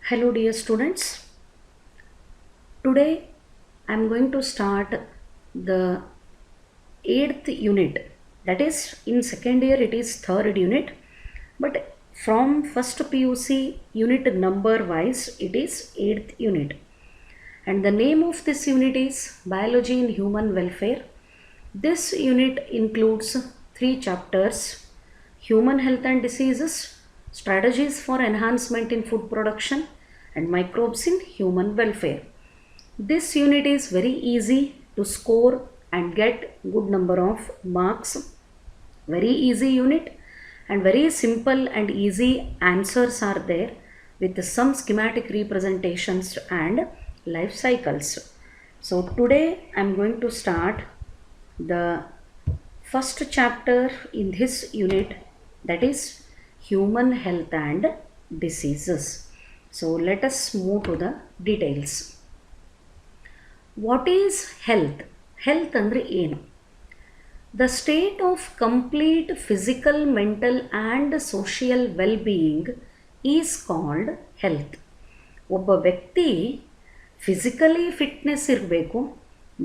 Hello dear students. Today I am going to start the 8th unit. That is, in second year it is 3rd unit, but from first PUC unit number wise it is 8th unit. And the name of this unit is Biology in Human Welfare. This unit includes 3 chapters: Human Health and Diseases, Strategies for Enhancement in Food Production, and Microbes in Human Welfare. This unit is very easy to score and get good number of marks. Very easy unit and very simple and easy answers are there with some schematic representations and life cycles. So today I am going to start the first chapter in this unit, that is Human Health and Diseases. So let us move to the details. What is health? Health andre ಏನು? The state of complete physical, mental and social well-being is called health. ಒಬ್ಬ ವ್ಯಕ್ತಿ physically fitness ಇರಬೇಕು,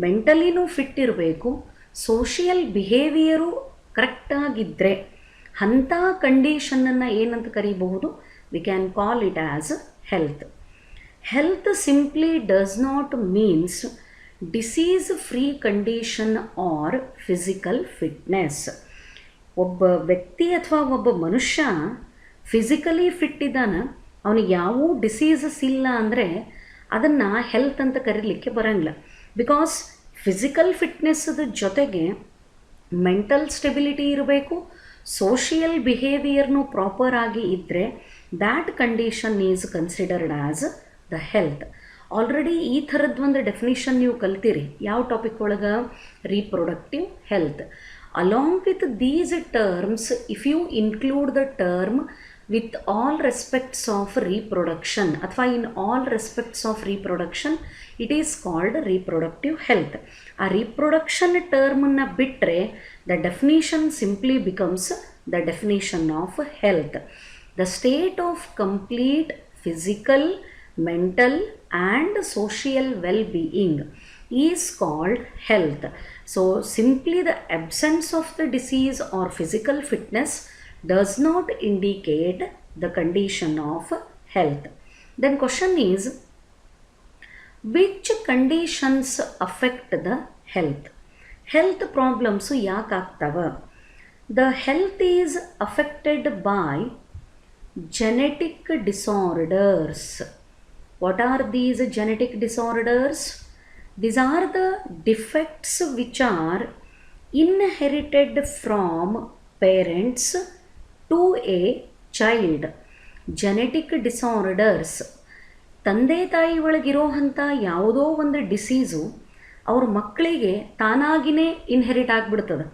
ಮೆಂಟಲಿನೂ fit ಇರಬೇಕು, social behaviour ಕರೆಕ್ಟಾಗಿದ್ದರೆ ಅಂಥ ಕಂಡೀಷನನ್ನು ಏನಂತ ಕರೀಬಹುದು? We can call it as health. Health simply does not means disease free condition or physical fitness. ಒಬ್ಬ ವ್ಯಕ್ತಿ ಅಥವಾ ಒಬ್ಬ ಮನುಷ್ಯ ಫಿಸಿಕಲಿ ಫಿಟ್ ಇದ್ದಾನೆ, ಅವನಿಗೆ ಯಾವ ಡಿಸೀಸಸ್ ಇಲ್ಲ ಅಂದರೆ ಅದನ್ನು ಹೆಲ್ತ್ ಅಂತ ಕರೀಲಿಕ್ಕೆ ಬರೋಂಗಿಲ್ಲ. ಬಿಕಾಸ್ ಫಿಸಿಕಲ್ ಫಿಟ್ನೆಸ್ದ ಜೊತೆಗೆ ಮೆಂಟಲ್ ಸ್ಟೆಬಿಲಿಟಿ ಇರಬೇಕು, ಸೋಷಿಯಲ್ ಬಿಹೇವಿಯರ್ನು ಪ್ರಾಪರ್ ಆಗಿ ಇದ್ದರೆ that condition is considered as the health. Already ಈ ಥರದ್ದು ಒಂದು ಡೆಫಿನಿಷನ್ ನೀವು ಕಲ್ತೀರಿ. ಯಾವ ಟಾಪಿಕ್ ಒಳಗೆ? Reproductive health. Along with these terms, if you include the term with all respects of reproduction ಅಥವಾ in all respects of reproduction, it is called reproductive health. ಆ reproduction ಟರ್ಮನ್ನು ಬಿಟ್ಟರೆ the definition simply becomes the definition of health. The state of complete physical, mental and social well-being is called health. So simply the absence of the disease or physical fitness does not indicate the condition of health. Then question is, which conditions affect the health? Health problems ಯಾಕೆ ಆಗ್ತವೆ? The health is affected by genetic disorders. What are these genetic disorders? These are the defects which are inherited from parents to a child. Genetic disorders, ತಂದೆ ತಾಯಿ ಒಳಗಿರೋ ಅಂಥ ಯಾವುದೋ ಒಂದು disease ಅವ್ರ ಮಕ್ಕಳಿಗೆ ತಾನಾಗಿಯೇ ಇನ್ಹೆರಿಟ್ ಆಗಿಬಿಡ್ತದೆ.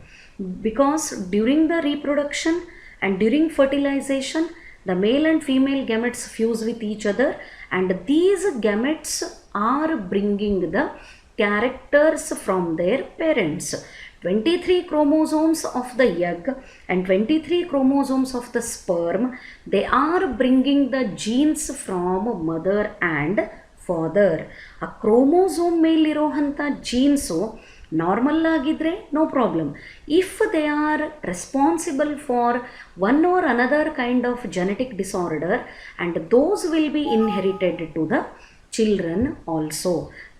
Because during the reproduction and during fertilisation the male and female gametes fuse with each other, and these gametes are bringing the characters from their parents. 23 chromosomes of the egg and 23 chromosomes of the sperm, they are bringing the genes from mother and father. A chromosome ಮೇಲಿರೋ ಅಂಥ genes normal ಆಗಿದ್ದರೆ no problem. If they are responsible for one or another kind of genetic disorder and those will be inherited to the children also.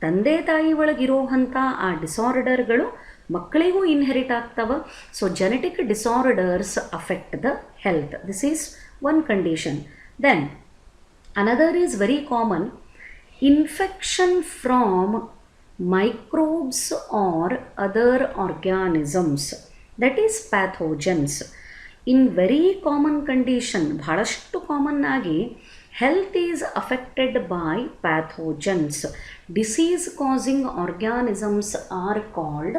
ತಂದೆ ತಾಯಿ ಒಳಗಿರೋ ಅಂಥ ಆ ಡಿಸಾರ್ಡರ್ಗಳು ಮಕ್ಕಳಿಗೂ ಇನ್ಹೆರಿಟ್ ಆಗ್ತವೆ. So genetic disorders affect the health. This is one condition. Then another is very common, infection from microbes or other organisms, that is pathogens. In very common condition, ಬಹಳಷ್ಟು common ಆಗಿ health is affected by pathogens. Disease causing organisms are called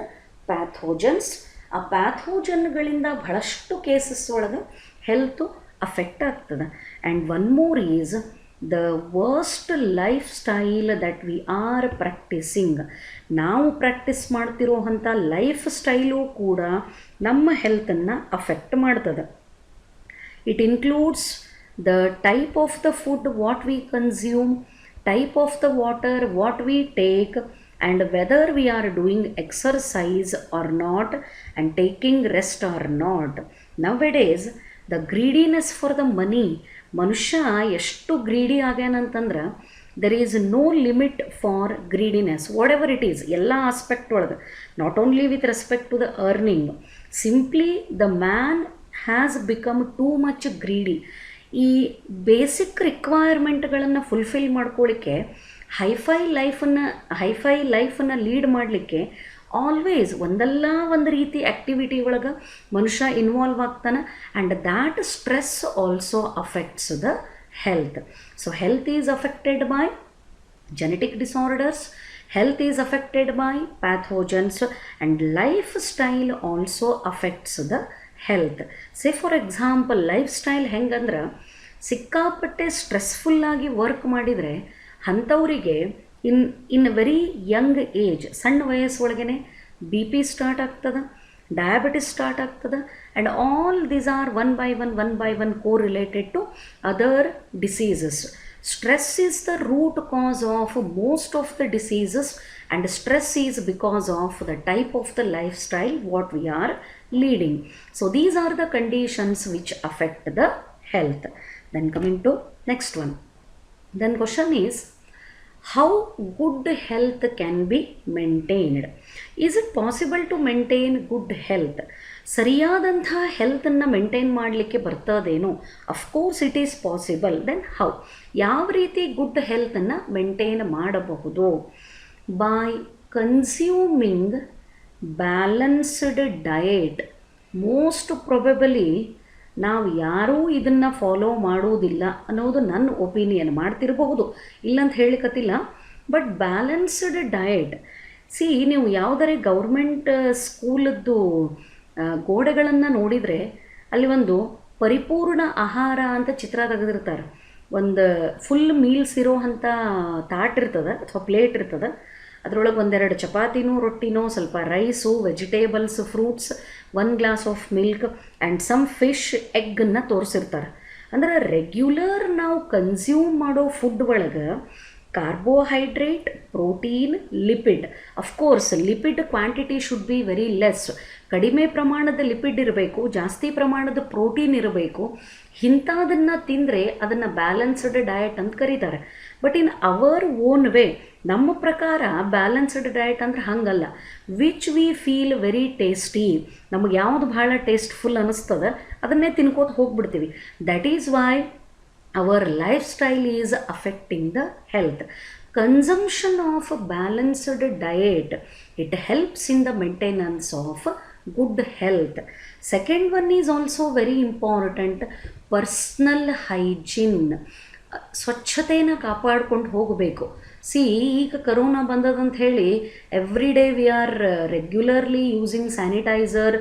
pathogens. ಆ ಪ್ಯಾಥೋಜನ್ಗಳಿಂದ ಬಹಳಷ್ಟು cases ಒಳಗೆ health affect ಆಗ್ತದೆ. And one more is the worst lifestyle that we are practicing. ನಾವು practice ಮಾಡ್ತಿರೋ ಅಂಥ life style ಕೂಡ ನಮ್ಮ ಹೆಲ್ತನ್ನು ಅಫೆಕ್ಟ್ ಮಾಡ್ತದೆ. It includes the type of the food what we consume, type of the water what we take, and whether we are doing exercise or not and taking rest or not. Nowadays the greediness for the money, ಮನುಷ್ಯ ಎಷ್ಟು greedy ಆಗ್ಯಾನಂತಂದ್ರೆ there is no limit for greediness whatever it is, ಎಲ್ಲ aspect ಒಳಗೆ, not only with respect to the earning. Simply the man has become too much greedy. ಈ basic ರಿಕ್ವೈರ್ಮೆಂಟ್ಗಳನ್ನು fulfil ಮಾಡ್ಕೊಳ್ಳಿಕ್ಕೆ hi fi ಲೈಫನ್ನು lead ಮಾಡಲಿಕ್ಕೆ always ಒಂದಲ್ಲ ಒಂದು ರೀತಿ ಆ್ಯಕ್ಟಿವಿಟಿ ಒಳಗೆ ಮನುಷ್ಯ ಇನ್ವಾಲ್ವ್ ಆಗ್ತಾನೆ. And that stress also affects the health. So health is affected by genetic disorders, health is affected by pathogens, and lifestyle also affects the health. Say for example lifestyle ಹೆಂಗಂದ್ರೆ ಸಿಕ್ಕಾಪಟ್ಟೆ ಸ್ಟ್ರೆಸ್ಫುಲ್ಲಾಗಿ work ಮಾಡಿದರೆ ಅಂಥವರಿಗೆ in very young age, ಸಣ್ಣ ವಯಸ್ಸೊಳಗೇ B P start ಆಗ್ತದೆ, diabetes start ಆಗ್ತದೆ, and all these are one by one correlated to other diseases. Stress is the root cause of most of the diseases, and stress is because of the type of the lifestyle what we are leading. So these are the conditions which affect the health. Then coming to next one. Then question is, how good health can be maintained? Is it possible to maintain good health? ಸರಿಯಾದಂಥ ಹೆಲ್ತನ್ನು maintain ಮಾಡಲಿಕ್ಕೆ ಬರ್ತದೇನೋ? Of course it is possible. Then how? ಯಾವ ರೀತಿ good ಹೆಲ್ತನ್ನು maintain ಮಾಡಬಹುದು? By consuming balanced diet. Most probably ನಾವು ಯಾರೂ ಇದನ್ನು ಫಾಲೋ ಮಾಡುವುದಿಲ್ಲ ಅನ್ನೋದು ನನ್ನ ಒಪಿನಿಯನ್. ಮಾಡ್ತಿರಬಹುದು, ಇಲ್ಲಂತ ಹೇಳಿಕತ್ತಿಲ್ಲ, ಬಟ್ ಬ್ಯಾಲೆನ್ಸ್ಡ್ ಡಯೆಟ್. ಸಿ, ನೀವು ಯಾವುದರೆ ಗೌರ್ಮೆಂಟ್ ಸ್ಕೂಲದ್ದು ಗೋಡೆಗಳನ್ನು ನೋಡಿದರೆ ಅಲ್ಲಿ ಒಂದು ಪರಿಪೂರ್ಣ ಆಹಾರ ಅಂತ ಚಿತ್ರ ತೆಗೆದಿರ್ತಾರೆ. ಒಂದು ಫುಲ್ ಮೀಲ್ಸ್ ಇರೋ ಅಂಥ ತಾಟ್ ಇರ್ತದೆ ಅಥವಾ ಪ್ಲೇಟ್ ಇರ್ತದೆ. ಅದರೊಳಗೆ ಒಂದೆರಡು ಚಪಾತಿನೋ ರೊಟ್ಟಿನೋ, ಸ್ವಲ್ಪ rice, vegetables, fruits, 1 glass of milk and some fish, ಎಗ್ಗನ್ನು ತೋರಿಸಿರ್ತಾರೆ. ಅಂದ್ರೆ ರೆಗ್ಯುಲರ್ ನಾವು ಕನ್ಸ್ಯೂಮ್ ಮಾಡೋ ಫುಡ್ ಒಳಗೆ carbohydrate, protein, lipid. Of course lipid quantity should be very less. ಕಡಿಮೆ ಪ್ರಮಾಣದ ಲಿಪಿಡ್ ಇರಬೇಕು, ಜಾಸ್ತಿ ಪ್ರಮಾಣದ ಪ್ರೋಟೀನ್ ಇರಬೇಕು. ಇಂಥದನ್ನು ತಿಂದರೆ ಅದನ್ನು ಬ್ಯಾಲೆನ್ಸ್ಡ್ ಡಯಟ್ ಅಂತ ಕರೀತಾರೆ. But in our own way, ನಮ್ಮ ಪ್ರಕಾರ ಬ್ಯಾಲೆನ್ಸ್ಡ್ ಡಯಟ್ ಅಂದ್ರೆ ಹಂಗಲ್ಲ. Which we feel very tasty. ನಮಗೆ ಯಾವುದು ಭಾಳ ಟೇಸ್ಟ್ಫುಲ್ ಅನ್ನಿಸ್ತದೆ ಅದನ್ನೇ ತಿನ್ಕೋತ ಹೋಗ್ಬಿಡ್ತೀವಿ. That is why our lifestyle is affecting the health. Consumption of balanced diet, it helps in the maintenance of good health. Second one is also very important, personal hygiene. ಸ್ವಚ್ಛತೆಯನ್ನು ಕಾಪಾಡ್ಕೊಂಡು ಹೋಗಬೇಕು. C, ಈಗ corona ಬಂದದಂತ ಹೇಳಿ every day we are regularly using sanitiser,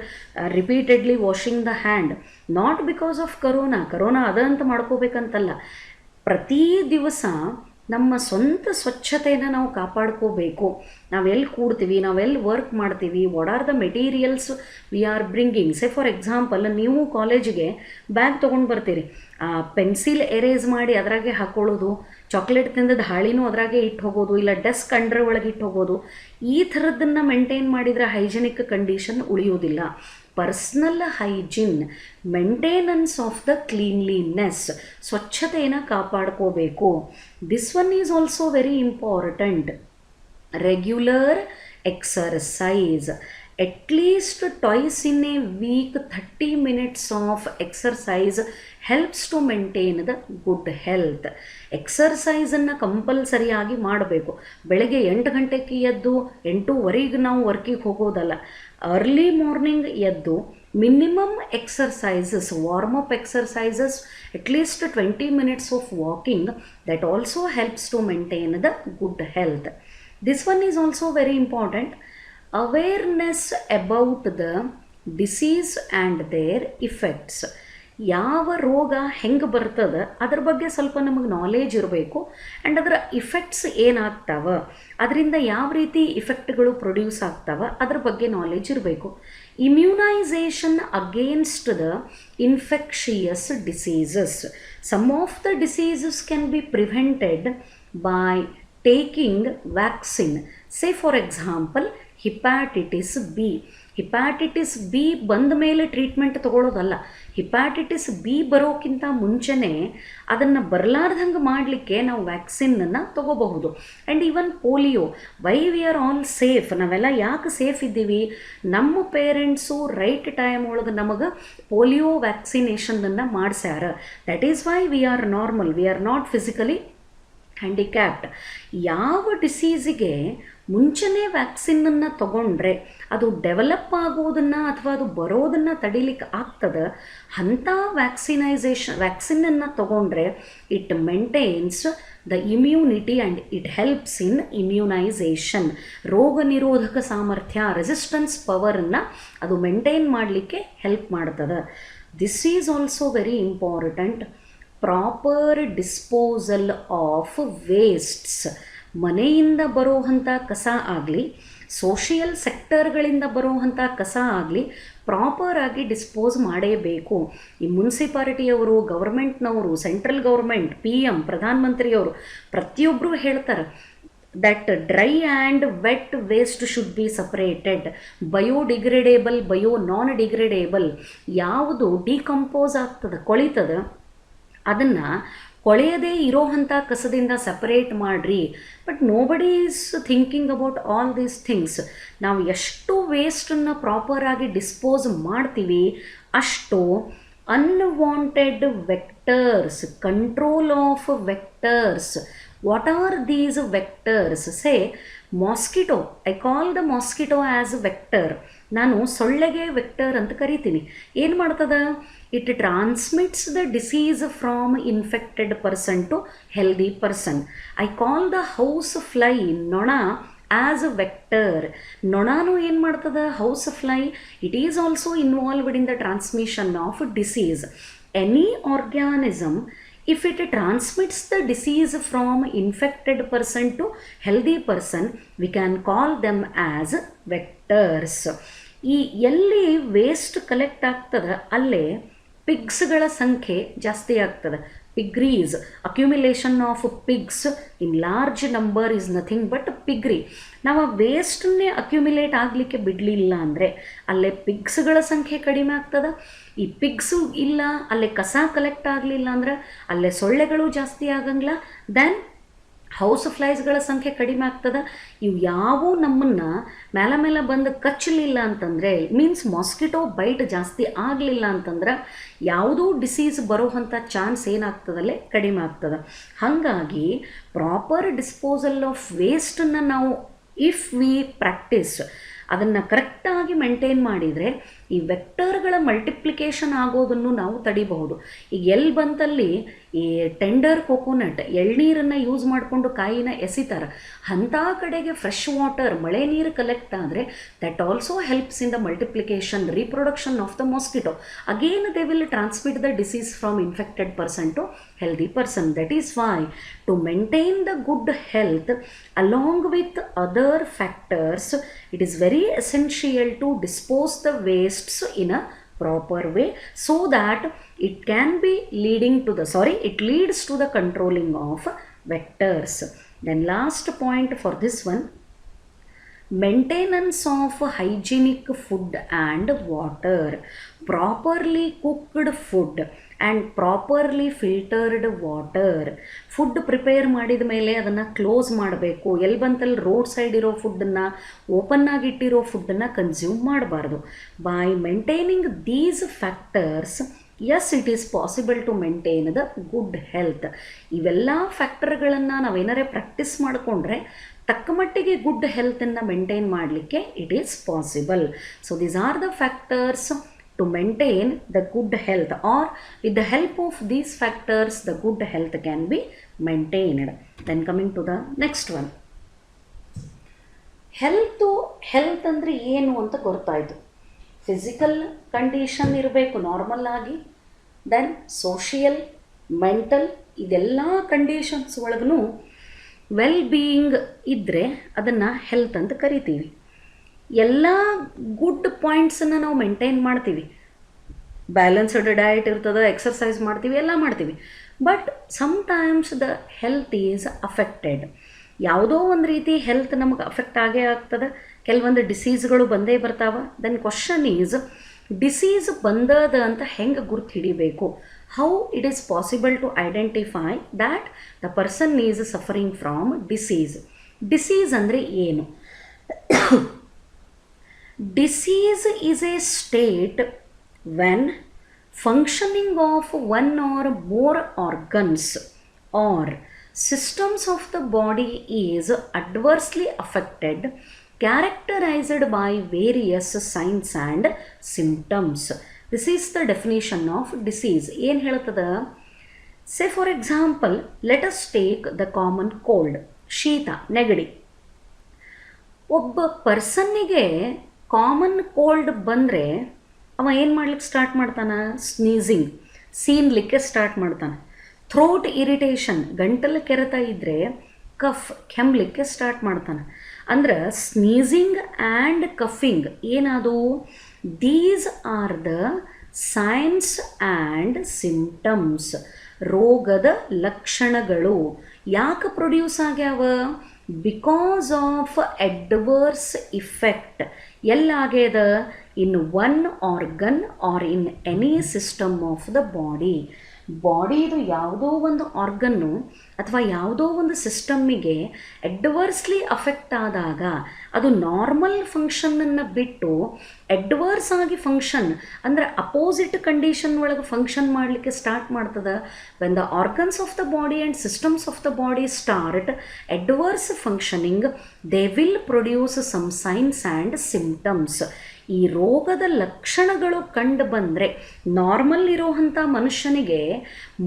repeatedly washing the hand. Not because of corona ಅದಂತ ಮಾಡ್ಕೋಬೇಕಂತಲ್ಲ. ಪ್ರತಿ ದಿವಸ ನಮ್ಮ ಸ್ವಂತ ಸ್ವಚ್ಛತೆಯನ್ನು ನಾವು ಕಾಪಾಡ್ಕೋಬೇಕು. ನಾವೆಲ್ಲಿ ಕೂಡ್ತೀವಿ, ನಾವೆಲ್ಲಿ ವರ್ಕ್ ಮಾಡ್ತೀವಿ, what are the materials we are bringing. Say for example, ನೀವು ಕಾಲೇಜಿಗೆ ಬ್ಯಾಗ್ ತೊಗೊಂಡು ಬರ್ತೀರಿ, ಪೆನ್ಸಿಲ್ ಎರೇಸ್ ಮಾಡಿ ಅದರಾಗೆ ಹಾಕ್ಕೊಳ್ಳೋದು, ಚಾಕ್ಲೇಟ್ ತಿಂದದ ಹಾಳಿನೂ ಅದರಾಗೆ ಇಟ್ಟು ಹೋಗೋದು, ಇಲ್ಲ ಡೆಸ್ಕ್ ಅಂಡರ್ ಒಳಗೆ ಇಟ್ಟು ಹೋಗೋದು, ಈ ಥರದ್ದನ್ನು ಮೇಂಟೈನ್ ಮಾಡಿದರೆ ಹೈಜಿನಿಕ್ ಕಂಡೀಷನ್ ಉಳಿಯೋದಿಲ್ಲ. Personal hygiene, maintenance of the cleanliness, ಸ್ವಚ್ಛತೆಯನ್ನು ಕಾಪಾಡ್ಕೋಬೇಕು. This one is also very important. Regular exercise, at least twice in a week 30 minutes of exercise helps to maintain the good health. ಎಕ್ಸರ್ಸೈಸನ್ನು ಕಂಪಲ್ಸರಿಯಾಗಿ ಮಾಡಬೇಕು. ಬೆಳಗ್ಗೆ 8 ಗಂಟೆಗೆ ಎದ್ದು 8:15 ನಾವು ವರ್ಕಿಗೆ ಹೋಗೋದಲ್ಲ. ಅರ್ಲಿ ಮಾರ್ನಿಂಗ್ ಎದ್ದು minimum exercises, warmup exercises, at least 20 minutes of walking, that also helps to maintain the good health. This one is also very important. Awareness about the disease and their effects. ಯಾವ ರೋಗ ಹೆಂಗೆ ಬರ್ತದೆ ಅದ್ರ ಬಗ್ಗೆ ಸ್ವಲ್ಪ ನಮಗೆ knowledge ಇರಬೇಕು. ಆ್ಯಂಡ್ ಅದರ ಇಫೆಕ್ಟ್ಸ್ ಏನಾಗ್ತಾವ, ಅದರಿಂದ ಯಾವ ರೀತಿ ಇಫೆಕ್ಟ್ಗಳು ಪ್ರೊಡ್ಯೂಸ್ ಆಗ್ತಾವ ಅದ್ರ ಬಗ್ಗೆ ನಾಲೇಜ್ ಇರಬೇಕು. Immunisation against the infectious diseases. Some of the diseases can be prevented by taking vaccine. Say for example hepatitis B. Hepatitis B ಬಂದ ಮೇಲೆ ಟ್ರೀಟ್ಮೆಂಟ್ ತೊಗೊಳ್ಳೋದಲ್ಲ, ಹಿಪ್ಯಾಟಿಟಿಸ್ ಬಿ ಬರೋಕ್ಕಿಂತ ಮುಂಚೆನೇ ಅದನ್ನು ಬರಲಾರ್ದಂಗೆ ಮಾಡಲಿಕ್ಕೆ ನಾವು ವ್ಯಾಕ್ಸಿನನ್ನು ತೊಗೋಬಹುದು. And even polio, why we are all safe, ನಾವೆಲ್ಲ ಯಾಕೆ ಸೇಫ್ ಇದ್ದೀವಿ, ನಮ್ಮ ಪೇರೆಂಟ್ಸು ರೈಟ್ ಟೈಮ್ ಒಳಗೆ ನಮಗೆ ಪೋಲಿಯೋ ವ್ಯಾಕ್ಸಿನೇಷನನ್ನು ಮಾಡಿಸ್ಯಾರ. That is why we are normal, we are not physically handicapped. ಯಾವ ಡಿಸೀಸಿಗೆ ಮುಂಚೆನೇ ವ್ಯಾಕ್ಸಿನನ್ನು ತಗೊಂಡ್ರೆ ಅದು ಡೆವಲಪ್ ಆಗೋದನ್ನು ಅಥವಾ ಅದು ಬರೋದನ್ನು ತಡಿಲಿಕ್ಕೆ ಆಗ್ತದೆ, ಅಂಥ ವ್ಯಾಕ್ಸಿನನ್ನು ತಗೊಂಡ್ರೆ it maintains the immunity and it helps in immunisation. ರೋಗ ನಿರೋಧಕ ಸಾಮರ್ಥ್ಯ, ರೆಸಿಸ್ಟೆನ್ಸ್ ಪವರನ್ನು ಅದು ಮೇಂಟೈನ್ ಮಾಡಲಿಕ್ಕೆ ಹೆಲ್ಪ್ ಮಾಡ್ತದೆ. This is also very important. Proper disposal of wastes. ಮನೆಯಿಂದ ಬರೋವಂಥ ಕಸ ಆಗಲಿ, ಸೋಷಿಯಲ್ ಸೆಕ್ಟರ್ಗಳಿಂದ ಬರೋವಂಥ ಕಸ ಆಗಲಿ ಪ್ರಾಪರಾಗಿ ಡಿಸ್ಪೋಸ್ ಮಾಡೇಬೇಕು. ಈ ಮುನ್ಸಿಪಾಲಿಟಿಯವರು, ಗೌರ್ಮೆಂಟ್ನವರು, ಸೆಂಟ್ರಲ್ ಗೌರ್ಮೆಂಟ್, PM, ಪ್ರಧಾನಮಂತ್ರಿಯವರು ಪ್ರತಿಯೊಬ್ಬರು ಹೇಳ್ತಾರೆ that dry and wet waste should be separated. Biodegradable, bio non degradable, ಯಾವುದು ಡಿಕಂಪೋಸ್ ಆಗ್ತದೆ, ಕೊಳಿತದೆ, ಅದನ್ನು ಕೊಳೆಯದೇ ಇರೋವಂಥ ಕಸದಿಂದ ಸಪರೇಟ್ ಮಾಡಿರಿ. But nobody is thinking about all these things. ನಾವು ಎಷ್ಟು ವೇಸ್ಟನ್ನು ಪ್ರಾಪರಾಗಿ ಡಿಸ್ಪೋಸ್ ಮಾಡ್ತೀವಿ ಅಷ್ಟು unwanted vectors, control of vectors. What are these vectors? Say mosquito, I call the mosquito as vector. ನಾನು ಸೊಳ್ಳೆಗೆ ವೆಕ್ಟರ್ ಅಂತ ಕರಿತೀನಿ. ಏನು ಮಾಡ್ತದ? It transmits the disease from infected person to healthy person. I call the house fly, ನೊಣ, as a vector. ನೊಣಾನು ಏನು ಮಾಡ್ತದ? House fly, it is also involved in the transmission of disease. Any organism, if it transmits the disease from infected person to healthy person, we can call them as vectors. ಈ ಎಲ್ಲಿ waste collect ಆಗ್ತದೆ ಅಲ್ಲೇ ಪಿಗ್ಸ್ಗಳ ಸಂಖ್ಯೆ ಜಾಸ್ತಿ ಆಗ್ತದೆ. Piggeries, accumulation of pigs in large number is nothing but piggery. ನಾವು ಆ ವೇಸ್ಟನ್ನೇ accumulate ಆಗಲಿಕ್ಕೆ ಬಿಡಲಿಲ್ಲ ಅಂದರೆ ಅಲ್ಲೇ ಪಿಗ್ಸ್ಗಳ ಸಂಖ್ಯೆ ಕಡಿಮೆ ಆಗ್ತದೆ. ಈ ಪಿಗ್ಸು ಇಲ್ಲ, ಅಲ್ಲೇ ಕಸ ಕಲೆಕ್ಟ್ ಆಗಲಿಲ್ಲ ಅಂದ್ರೆ ಅಲ್ಲೇ ಸೊಳ್ಳೆಗಳು ಜಾಸ್ತಿ ಆಗಂಗಿಲ್ಲ. ದೆನ್ ಹೌಸ್ ಫ್ಲೈಸ್ಗಳ ಸಂಖ್ಯೆ ಕಡಿಮೆ ಆಗ್ತದೆ. ಇವು ಯಾವೂ ನಮ್ಮನ್ನು ಮೇಲೆ ಬಂದು ಕಚ್ಚಲಿಲ್ಲ ಅಂತಂದರೆ, ಮೀನ್ಸ್ ಮಾಸ್ಕಿಟೋ ಬೈಟ್ ಜಾಸ್ತಿ ಆಗಲಿಲ್ಲ ಅಂತಂದ್ರೆ ಯಾವುದೂ ಡಿಸೀಸ್ ಬರೋವಂಥ ಚಾನ್ಸ್ ಏನಾಗ್ತದಲ್ಲೇ ಕಡಿಮೆ ಆಗ್ತದೆ. ಹಾಗಾಗಿ ಪ್ರಾಪರ್ ಡಿಸ್ಪೋಸಲ್ ಆಫ್ ವೇಸ್ಟನ್ನು ನಾವು ಇಫ್ ವಿ ಪ್ರಾಕ್ಟೀಸ್, ಅದನ್ನು ಕರೆಕ್ಟಾಗಿ ಮೇಂಟೈನ್ ಮಾಡಿದರೆ ಈ ವೆಕ್ಟರ್ಗಳ ಮಲ್ಟಿಪ್ಲಿಕೇಶನ್ ಆಗೋದನ್ನು ನಾವು ತಡಿಬಹುದು. ಈಗ ಎಲ್ಲಿ ಬಂತಲ್ಲಿ ಈ ಟೆಂಡರ್ ಕೊಕೊನಟ್, ಎಳ್ನೀರನ್ನು ಯೂಸ್ ಮಾಡಿಕೊಂಡು ಕಾಯಿನ ಎಸಿತಾರೆ, ಅಂಥ ಕಡೆಗೆ ಫ್ರೆಶ್ ವಾಟರ್, ಮಳೆ ನೀರು ಕಲೆಕ್ಟ್ ಆದರೆ that also helps in the multiplication, reproduction of the mosquito. Again they will transmit the disease from infected person to healthy person. That is why to maintain the good health along with other factors, it is very essential to dispose the wastes in a proper way so that it can be it leads to the controlling of vectors. Then last point for this one, maintenance of hygienic food and water. Properly cooked food and properly filtered water. Food prepare ಮಾಡಿದ ಮೇಲೆ ಅದನ್ನು close ಮಾಡಬೇಕು. ಎಲ್ಲಿ ಬಂತಲ್ಲಿ road side ಇರೋ ಫುಡ್ಡನ್ನು, open ಆಗಿಟ್ಟಿರೋ ಫುಡ್ಡನ್ನು consume ಮಾಡಬಾರ್ದು. By maintaining these factors, yes it is possible to maintain the good health. ಇವೆಲ್ಲ ಫ್ಯಾಕ್ಟರ್ಗಳನ್ನು ನಾವೇನಾರೇ ಪ್ರಾಕ್ಟೀಸ್ ಮಾಡಿಕೊಂಡ್ರೆ ತಕ್ಕ ಮಟ್ಟಿಗೆ ಗುಡ್ ಹೆಲ್ತನ್ನು ಮೇಂಟೈನ್ ಮಾಡಲಿಕ್ಕೆ it is possible. So these are the factors to maintain the good health, or with the help of these factors the good health can be maintained. Then coming to the next one, health ಅಂದರೆ ಏನು ಅಂತ ಗೊತ್ತಾಯಿತು. Physical condition ಇರಬೇಕು normal ಆಗಿ, then social, mental, ಇದೆಲ್ಲ conditions ಒಳಗೂ well being ಇದ್ದರೆ ಅದನ್ನು ಹೆಲ್ತ್ ಅಂತ ಕರಿತೀವಿ. ಎಲ್ಲ ಗುಡ್ ಪಾಯಿಂಟ್ಸನ್ನು ನಾವು ಮೇಂಟೈನ್ ಮಾಡ್ತೀವಿ, ಬ್ಯಾಲೆನ್ಸ್ಡ್ ಡಯಟ್ ಇರ್ತದೆ, ಎಕ್ಸರ್ಸೈಸ್ ಮಾಡ್ತೀವಿ, ಎಲ್ಲ ಮಾಡ್ತೀವಿ. But sometimes the health is affected. ಯಾವುದೋ ಒಂದು ರೀತಿ ಹೆಲ್ತ್ ನಮಗೆ ಅಫೆಕ್ಟ್ ಆಗೇ ಆಗ್ತದೆ, ಕೆಲವೊಂದು ಡಿಸೀಸ್ಗಳು ಬಂದೇ ಬರ್ತಾವೆ. ದೆನ್ ಕ್ವಶನ್ ಈಸ್, ಡಿಸೀಸ್ ಬಂದದ ಅಂತ ಹೆಂಗೆ ಗುರ್ತು ಹಿಡಿಬೇಕು? How it is possible to identify that the person is suffering from disease? Disease ಅಂದರೆ ಏನು? Disease is a state when functioning of one or more organs or systems of the body is adversely affected, characterized by various signs and symptoms. This is the definition of disease. ಏನು ಹೇಳ್ತದೆ? Say for example, let us take the common cold, ಶೀತ, ನೆಗಡಿ. ಒಬ್ಬ ಪರ್ಸನ್ನಿಗೆ common cold ಬಂದರೆ ಅವ ಏನು ಮಾಡ್ಲಿಕ್ಕೆ start ಮಾಡ್ತಾನೆ? ಸ್ನೀಸಿಂಗ್, ಸೀನ್ಲಿಕ್ಕೆ ಸ್ಟಾರ್ಟ್ ಮಾಡ್ತಾನೆ. ಥ್ರೋಟ್ ಇರಿಟೇಷನ್, ಗಂಟಲು ಕೆರೆತ ಇದ್ದರೆ ಕಫ್, ಕೆಮ್ಮಲಿಕ್ಕೆ ಸ್ಟಾರ್ಟ್ ಮಾಡ್ತಾನೆ. ಅಂದ್ರೆ ಸ್ನೀಸಿಂಗ್ ಆ್ಯಂಡ್ ಕಫಿಂಗ್ ಏನದು? These are the signs and symptoms, ರೋಗದ ಲಕ್ಷಣಗಳು. ಯಾಕೆ ಪ್ರೊಡ್ಯೂಸ್ ಆಗ್ಯಾವ? Because of adverse effect. ಎಲ್ಲಾಗ್ಯದ? In one organ or in any system of the body. ಬಾಡಿದು ಯಾವುದೋ ಒಂದು ಆರ್ಗನ್ನು ಅಥವಾ ಯಾವುದೋ ಒಂದು ಸಿಸ್ಟಮ್ಮಿಗೆ ಅಡ್ವರ್ಸ್ಲಿ ಅಫೆಕ್ಟ್ ಆದಾಗ ಅದು ನಾರ್ಮಲ್ ಫಂಕ್ಷನನ್ನು ಬಿಟ್ಟು ಅಡ್ವರ್ಸ್ ಆಗಿ ಫಂಕ್ಷನ್ ಅಂದರೆ ಅಪೋಸಿಟ್ ಕಂಡೀಷನ್ ಒಳಗೆ ಫಂಕ್ಷನ್ ಮಾಡಲಿಕ್ಕೆ ಸ್ಟಾರ್ಟ್ ಮಾಡ್ತದೆ. When the organs of the body and systems of the body start adverse functioning, they will produce some signs and symptoms. ಈ ರೋಗದ ಲಕ್ಷಣಗಳು ಕಂಡು ಬಂದರೆ ನಾರ್ಮಲ್ ಇರೋವಂಥ ಮನುಷ್ಯನಿಗೆ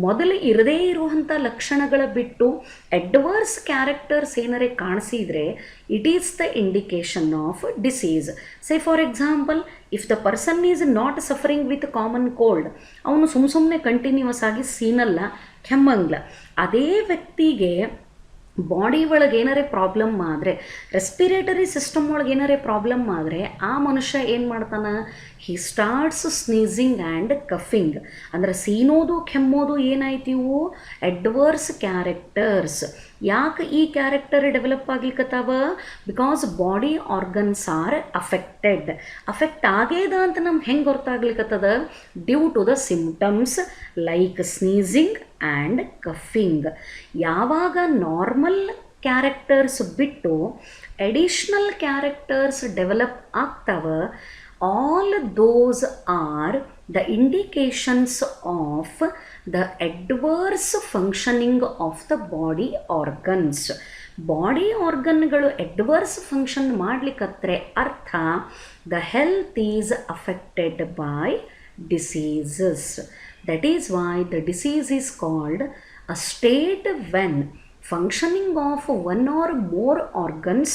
ಮೊದಲು ಇರದೇ ಇರುವಂಥ ಲಕ್ಷಣಗಳ ಬಿಟ್ಟು ಅಡ್ವರ್ಸ್ ಕ್ಯಾರೆಕ್ಟರ್ಸ್ ಏನಾರೇ ಕಾಣಿಸಿದರೆ it is the indication of disease. Say for example, if the person is not suffering with common cold, ಅವನು ಸುಮ್ಮನೆ ಕಂಟಿನ್ಯೂಸ್ ಆಗಿ ಸೀನಲ್ಲ, ಕೆಮ್ಮಂಗಿಲ್ಲ. ಅದೇ ವ್ಯಕ್ತಿಗೆ ಬಾಡಿ ಒಳಗೆ ಏನಾರೇ ಪ್ರಾಬ್ಲಮ್ ಆದರೆ, ರೆಸ್ಪಿರೇಟರಿ ಸಿಸ್ಟಮ್ ಒಳಗೆ ಏನಾರೇ ಪ್ರಾಬ್ಲಮ್ ಆದರೆ ಆ ಮನುಷ್ಯ ಏನು ಮಾಡ್ತಾನೆ? He starts sneezing and coughing. ಅಂದರೆ ಸೀನೋದು, ಕೆಮ್ಮೋದು ಏನಾಯ್ತು? ಇವು ಅಡ್ವರ್ಸ್ ಕ್ಯಾರೆಕ್ಟರ್ಸ್. ಯಾಕೆ ಈ ಕ್ಯಾರೆಕ್ಟರ್ ಡೆವಲಪ್ ಆಗ್ಲಿಕ್ಕತ್ತಾವ? Because body organs are affected. Affect ಆಗ್ಯದ ಅಂತ ನಮ್ಗೆ ಹೆಂಗೆ ಗೊತ್ತಾಗ್ಲಿಕ್ಕತ್ತದ? Due to the symptoms like sneezing and coughing. ಯಾವಾಗ ನಾರ್ಮಲ್ ಕ್ಯಾರೆಕ್ಟರ್ಸ್ ಬಿಟ್ಟು ಅಡಿಷ್ನಲ್ ಕ್ಯಾರೆಕ್ಟರ್ಸ್ ಡೆವಲಪ್ ಆಗ್ತಾವ, all those are the indications of the adverse functioning of the body organs. Body ಆರ್ಗನ್ಗಳು adverse function ಮಾಡಲಿಕ್ಕತ್ತರೆ ಅರ್ಥ the health is affected by diseases. That is why the disease is called a state when functioning of one or more organs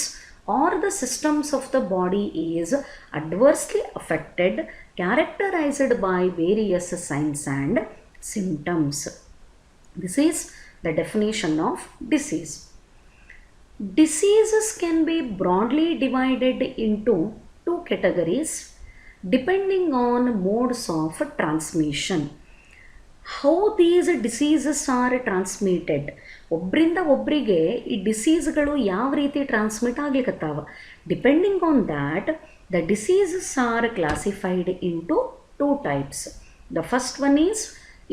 or the systems of the body is adversely affected, characterized by various signs and symptoms. This is the definition of disease. Diseases can be broadly divided into two categories depending on modes of transmission. How these diseases are transmitted? ಒಬ್ಬರಿಂದ ಒಬ್ಬರಿಗೆ ಈ ಡಿಸೀಸ್ಗಳು ಯಾವ ರೀತಿ transmit ಆಗ್ಲಿಕ್ಕತ್ತಾವ? Depending on that the diseases are classified into two types. The first one is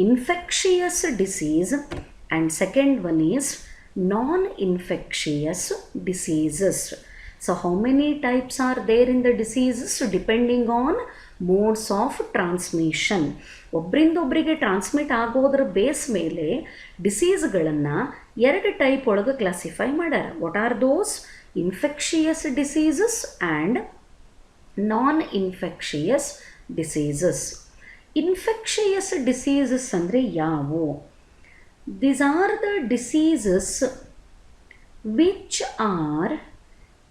infectious disease and second one is non infectious diseases. So how many types are there in the diseases? Depending on modes of transmission. ಒಬ್ಬರಿಂದ ಒಬ್ಬರಿಗೆ transmit ಆಗೋದ್ರ base ಮೇಲೆ ಡಿಸೀಸ್ಗಳನ್ನು ಎರಡು type ಒಳಗೆ classify ಮಾಡ್ಯಾರ. What are those? Infectious diseases and non infectious diseases. Infectious diseases ಅಂದರೆ ಯಾವುವು? These are the diseases which are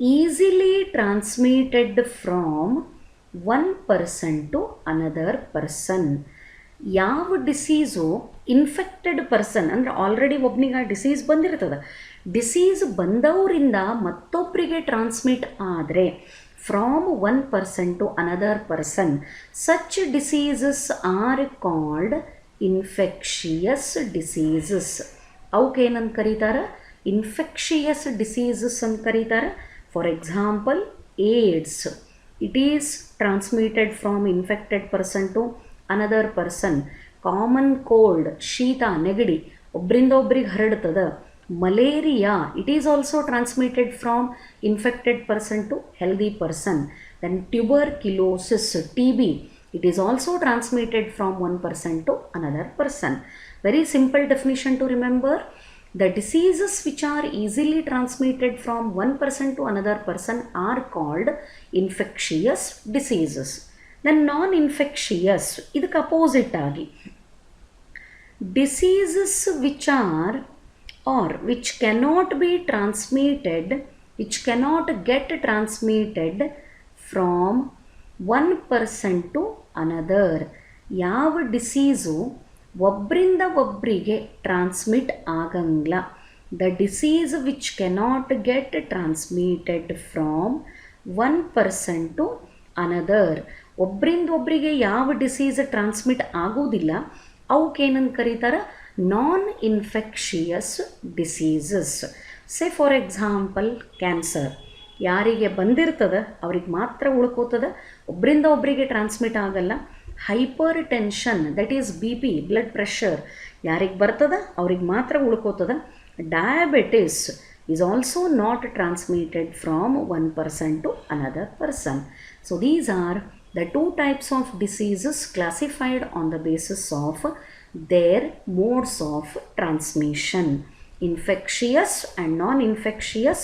easily transmitted from one person to another person. ಯಾವ disease infected person ಅಂದರೆ already ಒಬ್ನಿಗೆ ಆ disease ಬಂದಿರ್ತದೆ, disease ಬಂದವರಿಂದ ಮತ್ತೊಬ್ಬರಿಗೆ transmit ಆದರೆ from one person to another person, such diseases are called infectious diseases. ಅವಕ್ಕೇನಂತ ಕರೀತಾರೆ? ಇನ್ಫೆಕ್ಷಿಯಸ್ ಡಿಸೀಸಸ್ ಅಂತ ಕರೀತಾರೆ. For example AIDS, it is transmitted from infected person to another person. Common cold, ಶೀತ ನೆಗಡಿ ಒಬ್ಬರಿಂದ ಒಬ್ರಿಗೆ ಹರಡ್ತದೆ. Malaria, it is also transmitted from infected person to healthy person. Then tuberculosis, TB, it is also transmitted from one person to another person. Very simple definition to remember. The diseases which are easily transmitted from one person to another person are called infectious diseases. Then non-infectious, ಇದಕ್ಕೆ opposite ಆಗಿ diseases which are or which cannot be transmitted, which cannot get transmitted from one person to another. ಯಾವ disease ಒಬ್ಬರಿಂದ ಒಬ್ಬರಿಗೆ transmit ಆಗಂಗಿಲ್ಲ. The disease which cannot get transmitted from one person to another. ಒಬ್ಬರಿಂದ ಒಬ್ಬರಿಗೆ ಯಾವ disease transmit ಆಗೋದಿಲ್ಲ ಅವಕ್ಕೇನಂತ ಕರೀತಾರೆ? Non infectious diseases. Say for example cancer, ಯಾರಿಗೆ ಬಂದಿರ್ತದೆ ಅವ್ರಿಗೆ ಮಾತ್ರ ಉಳ್ಕೋತದೆ, ಒಬ್ಬರಿಂದ ಒಬ್ಬರಿಗೆ ಟ್ರಾನ್ಸ್ಮಿಟ್ ಆಗಲ್ಲ. Hypertension, that is BP, blood pressure, ಯಾರಿಗೆ ಬರ್ತದೆ ಅವ್ರಿಗೆ ಮಾತ್ರ ಉಳ್ಕೋತದೆ. Diabetes is also not transmitted from one person to another person. So these R the two types of diseases classified on the basis of their modes of transmission. Infectious and non-infectious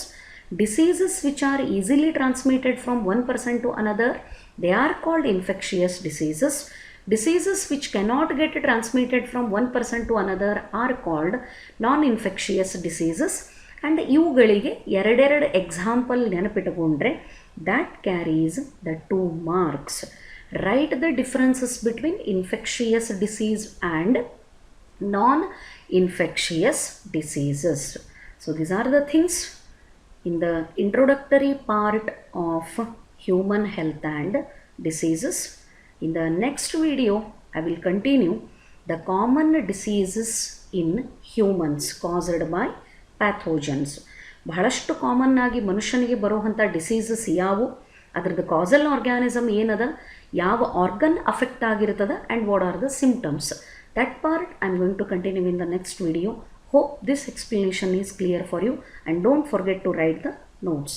diseases which are easily transmitted from one person to another, they are called infectious diseases. Diseases which cannot get transmitted from one person to another are called non-infectious diseases. And ಇವುಗಳಿಗೆ ಎರಡೆರಡು example ನೆನಪಿಟ್ಟುಕೊಂಡ್ರೆ that carries the 2 marks. Write the differences between infectious disease and non-infectious diseases. So these are the things in the introductory part of human health and diseases. In the next video, I will continue the common diseases in humans caused by pathogens. ಬಹಳಷ್ಟು common ಆಗಿ ಮನುಷ್ಯನಿಗೆ ಬರುವಂಥ diseases ಯಾವುವು, ಅದರದ್ದು castle organism ಏನದ, ಯಾವ organ affect ಆಗಿರ್ತದೆ, and what are the symptoms. That part I am going to continue in the next video. Hope this explanation is clear for you, and don't forget to write the notes.